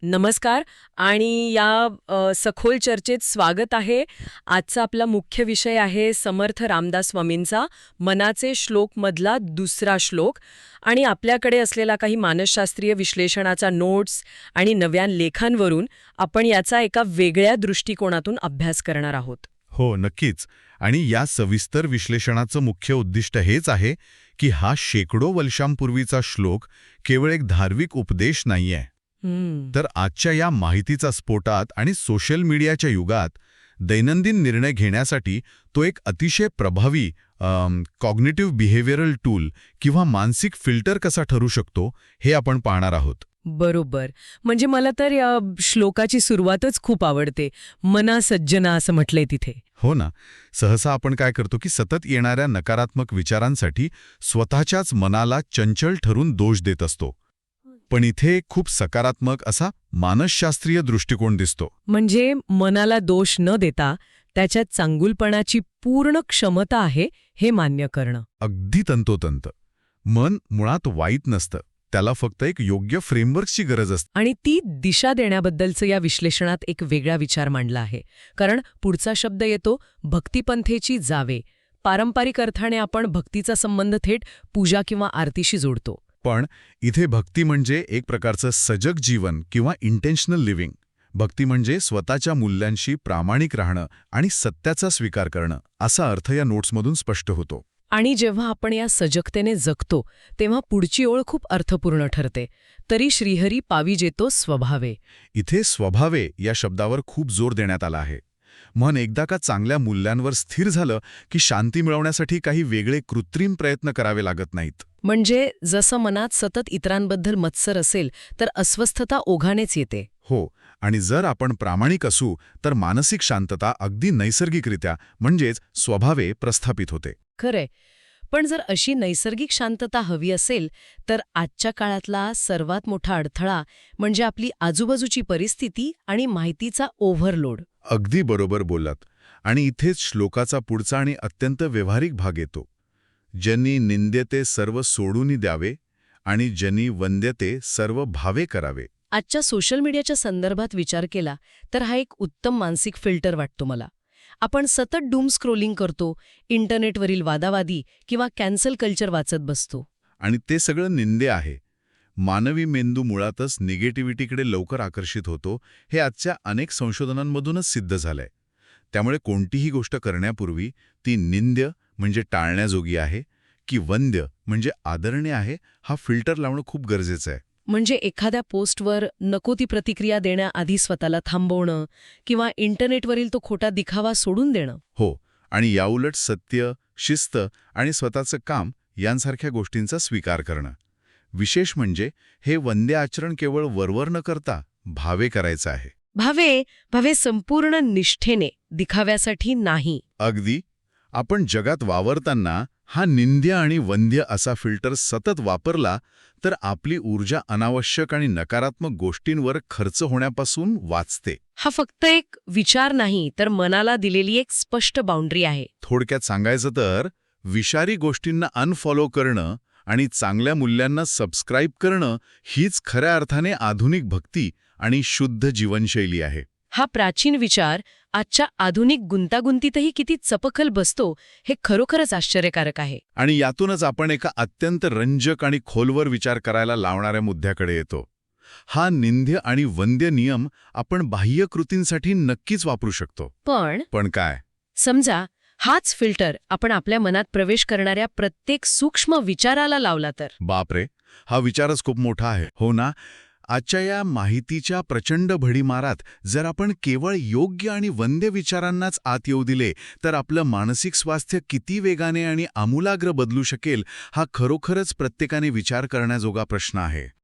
नमस्कार आणि या सखोल चर्चेत स्वागत आहे. आजचा आपला मुख्य विषय आहे समर्थ रामदास स्वामींचा मनाचे श्लोक मधला दुसरा श्लोक आणि आपल्याकडे असलेला काही मानसशास्त्रीय विश्लेषणाचा नोट्स आणि नव्या लेखांवरून आपण याचा एका वेगळ्या दृष्टिकोनातून अभ्यास करणार आहोत. हो, नक्कीच. आणि या सविस्तर विश्लेषणाचं मुख्य उद्दिष्ट हेच आहे की हा शेकडो वर्षांपूर्वीचा श्लोक केवळ एक धार्मिक उपदेश नाहीये, तर आजच्या या माहितीचा स्फोटात आणि सोशल मीडियाच्या युगात दैनंदिन निर्णय घेण्यासाठी तो एक अतिशय प्रभावी कॉग्निटिव्ह बिहेवियरल टूल किंवा मानसिक फिल्टर कसा ठरू शकतो हे आपण पाहणार आहोत. बरोबर. म्हणजे मला तर या श्लोकाची सुरुवातच खूप आवडते. मना सज्जना असं म्हटलंय तिथे. हो ना. सहसा आपण काय करतो की सतत येणाऱ्या नकारात्मक विचारांसाठी स्वतःच्याच मनाला चंचल ठरून दोष देत असतो. पण इथे खूप सकारात्मक असा मानसशास्त्रीय दृष्टिकोन दिसतो. म्हणजे मनाला दोष न देता त्याच्यात चांगुलपणाची पूर्ण क्षमता आहे हे मान्य करणं. अगदी तंतोतंत. मन मुळात वाईट नसतं, त्याला फक्त एक योग्य फ्रेमवर्कची गरज असते. आणि ती दिशा देण्याबद्दलचं या विश्लेषणात एक वेगळा विचार मांडला आहे. कारण पुढचा शब्द येतो भक्तिपंथेची जावे. पारंपरिक अर्थाने आपण भक्तीचा संबंध थेट पूजा किंवा आरतीशी जोडतो. पण इथे भक्ती म्हणजे एक प्रकारचं सजग जीवन किंवा इंटेन्शनल लिव्हिंग. भक्ती म्हणजे स्वतःच्या मूल्यांशी प्रामाणिक राहणं आणि सत्याचा स्वीकार करणं असा अर्थ या नोट्समधून स्पष्ट होतो. आणि जेव्हा आपण या सजगतेने जगतो तेव्हा पुढची ओळ खूप अर्थपूर्ण ठरते. तरी श्रीहरी पाविजेतो स्वभावे. इथे स्वभावे या शब्दावर खूप जोर देण्यात आला आहे. मन एकदा का चांगल्या मूल्यांवर स्थिर झालं की शांती मिळवण्यासाठी काही वेगळे कृत्रिम प्रयत्न करावे लागत नाहीत. म्हणजे जसं मनात सतत इतरांबद्दल मत्सर असेल तर अस्वस्थता ओघानेच येते. हो, आणि जर आपण प्रामाणिक असू तर मानसिक शांतता अगदी नैसर्गिकरित्या म्हणजेच स्वभावे प्रस्थापित होते. खरंय. पण जर अशी नैसर्गिक शांतता हवी असेल तर आजच्या काळातला सर्वात मोठा अडथळा म्हणजे आपली आजूबाजूची परिस्थिती आणि माहितीचा ओव्हरलोड. अगदी बरोबर बोललात. आणि इथेच श्लोकाचा पुढचा आणि अत्यंत व्यावहारिक भाग येतो. ज्यांनी निंद्यते सर्व सोडून द्यावे आणि ज्यांनी वंद्यते सर्व भावे करावे. आजच्या सोशल मीडियाच्या संदर्भात विचार केला तर हा एक उत्तम मानसिक फिल्टर वाटतो मला. आपण सतत डूम स्क्रोलिंग करतो, इंटरनेटवरील वादावादी किंवा कॅन्सल कल्चर वाचत बसतो. आणि ते सगळं निंदे आहे. मानवी मेंदू मुळातच निगेटिव्हिटीकडे लवकर आकर्षित होतो, हे आजच्या अनेक संशोधनांमधूनच सिद्ध झालंय. त्यामुळे कोणतीही गोष्ट करण्यापूर्वी ती निंद्य म्हणजे टाळण्याजोगी आहे की वंद्य म्हणजे आदरणीय आहे हा फिल्टर लावणं खूप गरजेचं आहे. म्हणजे एखाद्या पोस्टवर नको ती प्रतिक्रिया देण्याआधी स्वतःला थांबवणं किंवा इंटरनेटवरील तो खोटा दिखावा सोडून देणं. हो, आणि याउलट सत्य, शिस्त आणि स्वतःचं काम यांसारख्या गोष्टींचा स्वीकार करणं. विशेष म्हणजे हे वंद्य आचरण केवळ वरवर न करता भावे करायचं आहे. भावे संपूर्ण निष्ठेने, दिखाव्यासाठी नाही. अगदी. आपण जगात वावरताना हा निंद्य आणि वंद्य असा फिल्टर सतत वापरला तर आपली ऊर्जा अनावश्यक आणि नकारात्मक गोष्टींवर खर्च होण्यापासून वाचते. हा फक्त एक विचार नाही तर मनाला दिलेली एक स्पष्ट बाउंड्री आहे. थोडक्यात सांगायचं तर विषारी गोष्टींना अनफॉलो करणं आणि चांगल्या मूल्यांना सबस्क्राईब करणं हीच खऱ्या अर्थाने आधुनिक भक्ती आणि शुद्ध जीवनशैली आहे. हा प्राचीन विचार आजच्या आधुनिक गुंतागुंतीतही किती चपखल बसतो हे खरोखरच आश्चर्यकारक आहे. आणि यातूनच आपण एका अत्यंत रंजक आणि खोलवर विचार करायला लावणाऱ्या मुद्द्याकडे येतो. हा निंद्य आणि वंद्य नियम आपण बाह्य कृतींसाठी नक्कीच वापरू शकतो. पण काय? समजा हाच फिल्टर आपण आपल्या मनात प्रवेश करणाऱ्या प्रत्येक सूक्ष्म विचाराला लावला तर. बापरे, हा विचारच खूप मोठा आहे. हो ना. आजच्या या माहितीच्या प्रचंड भडीमारात जर आपण केवळ योग्य आणि वंद्य विचारांनाच आत येऊ दिले तर आपलं मानसिक स्वास्थ्य किती वेगाने आणि आमूलाग्र बदलू शकेल हा खरोखरच प्रत्येकाने विचार करण्याजोगा प्रश्न आहे.